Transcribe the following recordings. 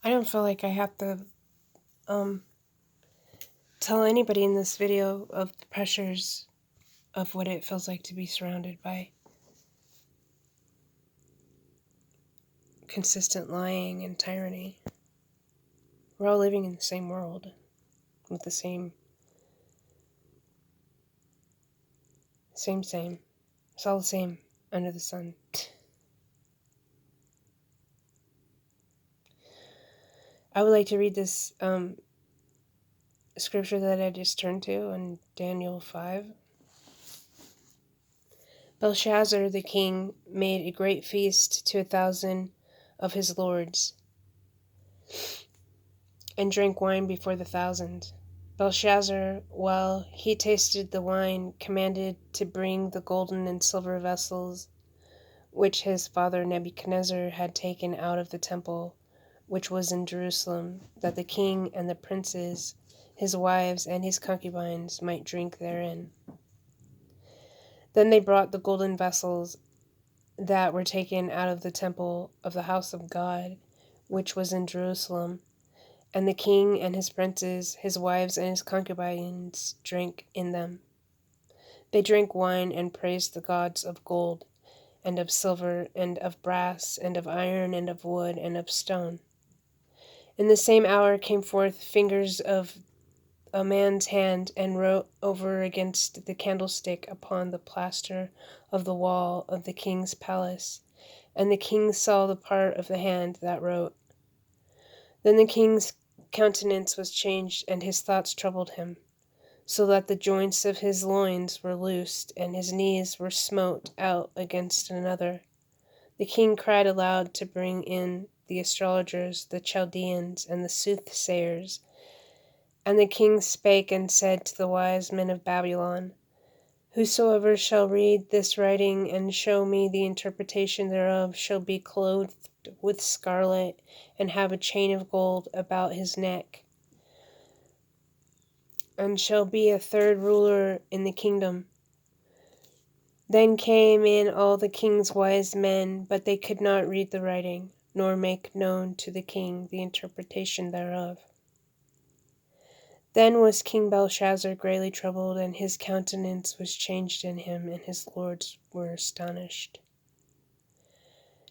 I don't feel like I have to um, tell anybody in this video of the pressures of what it feels like to be surrounded by consistent lying and tyranny. We're all living in the same world with the same. It's all the same under the sun. I would like to read this scripture that I just turned to in Daniel 5. Belshazzar the king made a great feast to 1,000 of his lords, and drank wine before the 1,000. Belshazzar, while he tasted the wine, commanded to bring the golden and silver vessels which his father Nebuchadnezzar had taken out of the temple which was in Jerusalem, that the king and the princes, his wives, and his concubines might drink therein. Then they brought the golden vessels that were taken out of the temple of the house of God, which was in Jerusalem, and the king and his princes, his wives, and his concubines drank in them. They drank wine and praised the gods of gold, and of silver, and of brass, and of iron, and of wood, and of stone. In the same hour came forth fingers of a man's hand, and wrote over against the candlestick upon the plaster of the wall of the king's palace. And the king saw the part of the hand that wrote. Then the king's countenance was changed, and his thoughts troubled him, so that the joints of his loins were loosed, and his knees were smote out against another. The king cried aloud to bring in the astrologers, the Chaldeans, and the soothsayers. And the king spake and said to the wise men of Babylon, Whosoever shall read this writing and show me the interpretation thereof shall be clothed with scarlet, and have a chain of gold about his neck, and shall be a third ruler in the kingdom. Then came in all the king's wise men, but they could not read the writing, nor make known to the king the interpretation thereof. Then was King Belshazzar greatly troubled, and his countenance was changed in him, and his lords were astonished.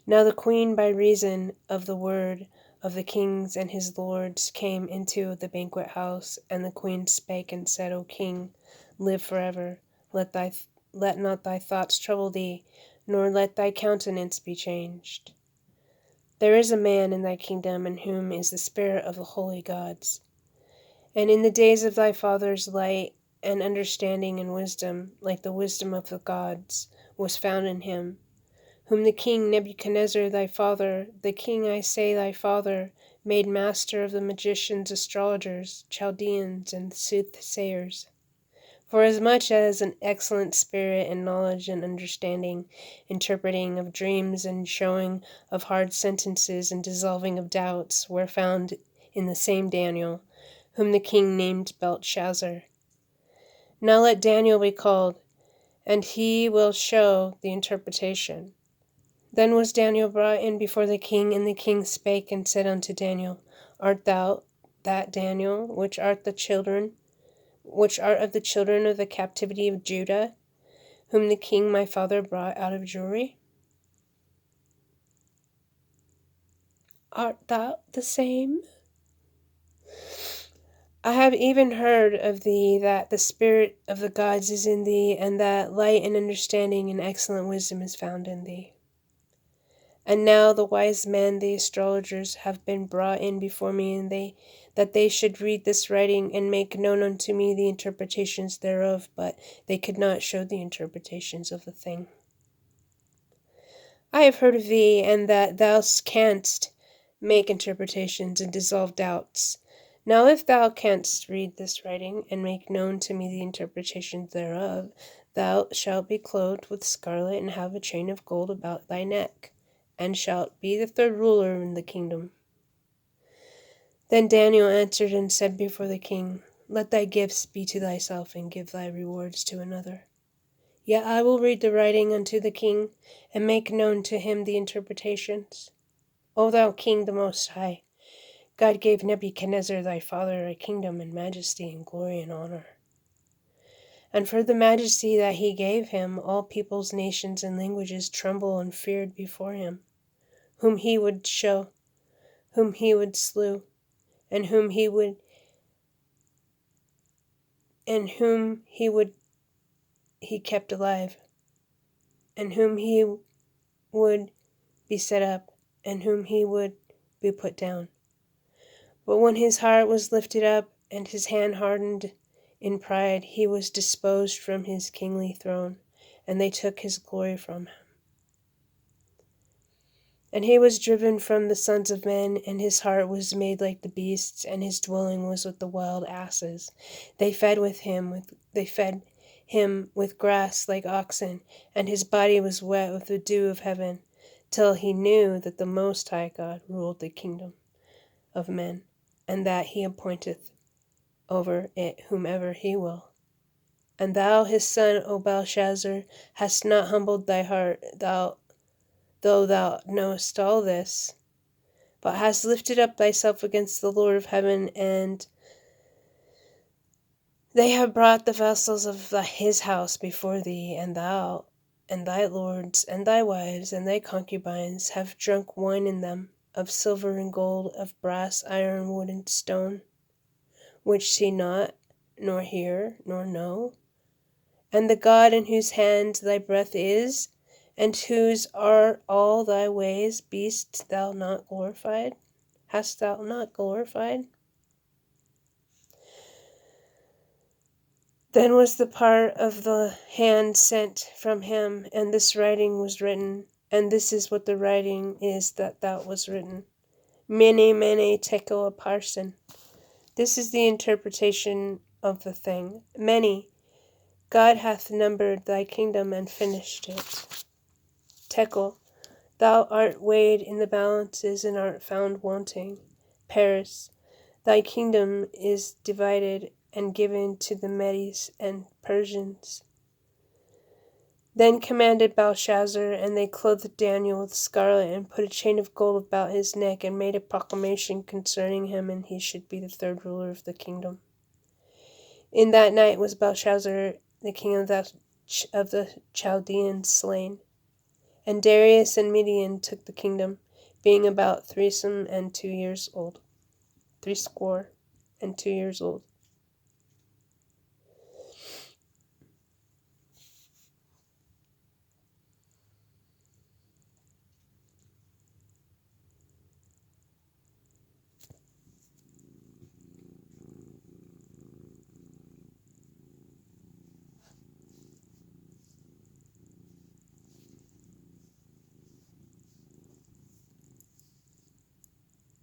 Now the queen, by reason of the word of the kings and his lords, came into the banquet house, and the queen spake and said, O king, live forever. Let not thy thoughts trouble thee, nor let thy countenance be changed. There is a man in thy kingdom in whom is the spirit of the holy gods. And in the days of thy fathers light and understanding and wisdom, like the wisdom of the gods, was found in him, whom the king Nebuchadnezzar thy father, the king I say thy father, made master of the magicians, astrologers, Chaldeans, and soothsayers. Forasmuch as an excellent spirit and knowledge and understanding, interpreting of dreams and showing of hard sentences and dissolving of doubts, were found in the same Daniel, whom the king named Belteshazzar. Now let Daniel be called, and he will show the interpretation. Then was Daniel brought in before the king, and the king spake and said unto Daniel, Art thou that Daniel, which art of the children of the captivity of Judah, whom the king my father brought out of Jewry? Art thou the same? I have even heard of thee that the spirit of the gods is in thee, and that light and understanding and excellent wisdom is found in thee. And now the wise men, the astrologers, have been brought in before me, and that they should read this writing and make known unto me the interpretations thereof, but they could not show the interpretations of the thing. I have heard of thee, and that thou canst make interpretations and dissolve doubts. Now if thou canst read this writing, and make known to me the interpretation thereof, thou shalt be clothed with scarlet, and have a chain of gold about thy neck, and shalt be the third ruler in the kingdom. Then Daniel answered and said before the king, Let thy gifts be to thyself, and give thy rewards to another. Yet I will read the writing unto the king, and make known to him the interpretations. O thou king the most high, God gave Nebuchadnezzar thy father a kingdom and majesty and glory and honor. And for the majesty that he gave him, all peoples, nations, and languages tremble and feared before him, whom he would show, whom he would slew, and whom he would he kept alive, and whom he would be set up, and whom he would be put down. But when his heart was lifted up, and his hand hardened in pride, he was disposed from his kingly throne, and they took his glory from him. And he was driven from the sons of men, and his heart was made like the beasts, and his dwelling was with the wild asses. They fed him with grass like oxen, and his body was wet with the dew of heaven, till he knew that the Most High God ruled the kingdom of men, and that he appointeth over it whomever he will. And thou, his son, O Belshazzar, hast not humbled thy heart, though thou knowest all this, but hast lifted up thyself against the Lord of heaven, and they have brought the vessels of his house before thee, and thou, and thy lords, and thy wives, and thy concubines have drunk wine in them, of silver and gold, of brass, iron, wood, and stone, which see not, nor hear, nor know. And the God in whose hand thy breath is, and whose are all thy ways, hast thou not glorified? Then was the part of the hand sent from him, and this writing was written, and this is what the writing is that was written. Mene, mene, tekel upharsin. This is the interpretation of the thing. Many, God hath numbered thy kingdom and finished it. Tekel, thou art weighed in the balances and art found wanting. Paris, thy kingdom is divided and given to the Medes and Persians. Then commanded Belshazzar, and they clothed Daniel with scarlet, and put a chain of gold about his neck, and made a proclamation concerning him, and he should be the third ruler of the kingdom. In that night was Belshazzar, the king of the Chaldeans, slain. And Darius and Median took the kingdom, being about 62 years old.